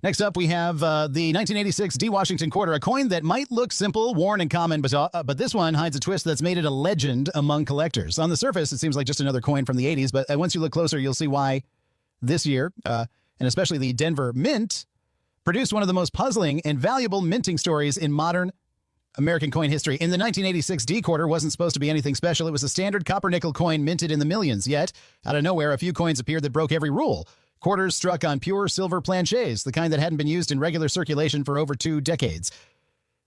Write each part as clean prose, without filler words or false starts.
Next up, we have the 1986 D. Washington quarter, a coin that might look simple, worn, and common, but this one hides a twist that's made it a legend among collectors. On the surface, it seems like just another coin from the 80s, but once you look closer, you'll see why this year, and especially the Denver Mint, produced one of the most puzzling and valuable minting stories in modern American coin history. In the 1986 D quarter wasn't supposed to be anything special. It was a standard copper-nickel coin minted in the millions. Yet, out of nowhere, a few coins appeared that broke every rule. Quarters struck on pure silver planchets, the kind that hadn't been used in regular circulation for over 2 decades.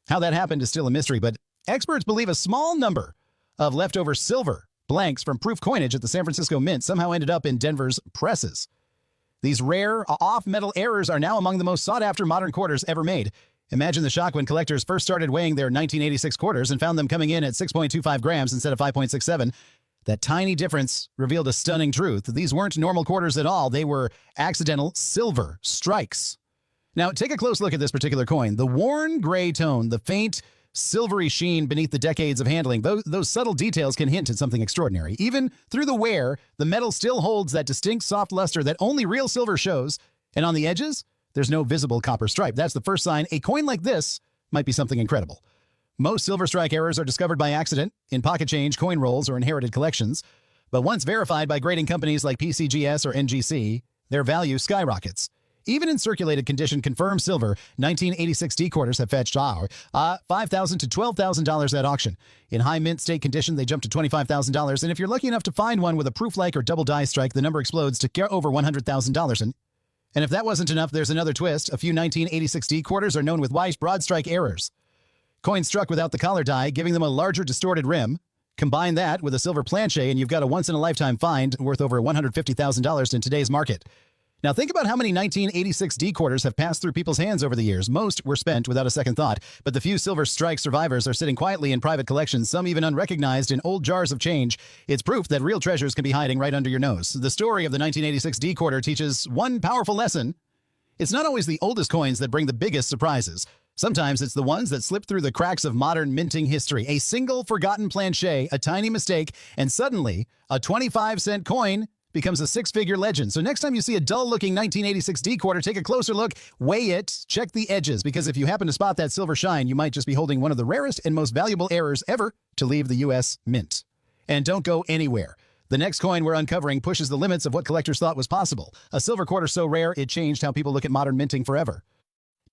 How that happened is still a mystery, but experts believe a small number of leftover silver blanks from proof coinage at the San Francisco Mint somehow ended up in Denver's presses. These rare, off-metal errors are now among the most sought-after modern quarters ever made. Imagine the shock when collectors first started weighing their 1986 quarters and found them coming in at 6.25 grams instead of 5.67. That tiny difference revealed a stunning truth. These weren't normal quarters at all. They were accidental silver strikes. Now, take a close look at this particular coin. The worn gray tone, the faint silvery sheen beneath the decades of handling, those subtle details can hint at something extraordinary. Even through the wear, the metal still holds that distinct soft luster that only real silver shows. And on the edges, there's no visible copper stripe. That's the first sign a coin like this might be something incredible. Most silver strike errors are discovered by accident in pocket change, coin rolls, or inherited collections. But once verified by grading companies like PCGS or NGC, their value skyrockets. Even in circulated condition confirmed silver, 1986 D quarters have fetched $5,000 to $12,000 at auction. In high mint state condition, they jump to $25,000. And if you're lucky enough to find one with a proof-like or double die strike, the number explodes to over $100,000. And if that wasn't enough, there's another twist. A few 1986 D quarters are known with wide broad strike errors. Coins struck without the collar die, giving them a larger distorted rim. Combine that with a silver planchet, and you've got a once-in-a-lifetime find worth over $150,000 in today's market. Now, think about how many 1986 D quarters have passed through people's hands over the years. Most were spent without a second thought, but the few silver strike survivors are sitting quietly in private collections, some even unrecognized in old jars of change. It's proof that real treasures can be hiding right under your nose. The story of the 1986 D quarter teaches one powerful lesson. It's not always the oldest coins that bring the biggest surprises. Sometimes it's the ones that slip through the cracks of modern minting history. A single forgotten planchet, a tiny mistake, and suddenly a 25-cent coin becomes a 6-figure legend. So next time you see a dull-looking 1986 D quarter, take a closer look, weigh it, check the edges, because if you happen to spot that silver shine, you might just be holding one of the rarest and most valuable errors ever to leave the U.S. Mint. And don't go anywhere. The next coin we're uncovering pushes the limits of what collectors thought was possible. A silver quarter so rare, it changed how people look at modern minting forever.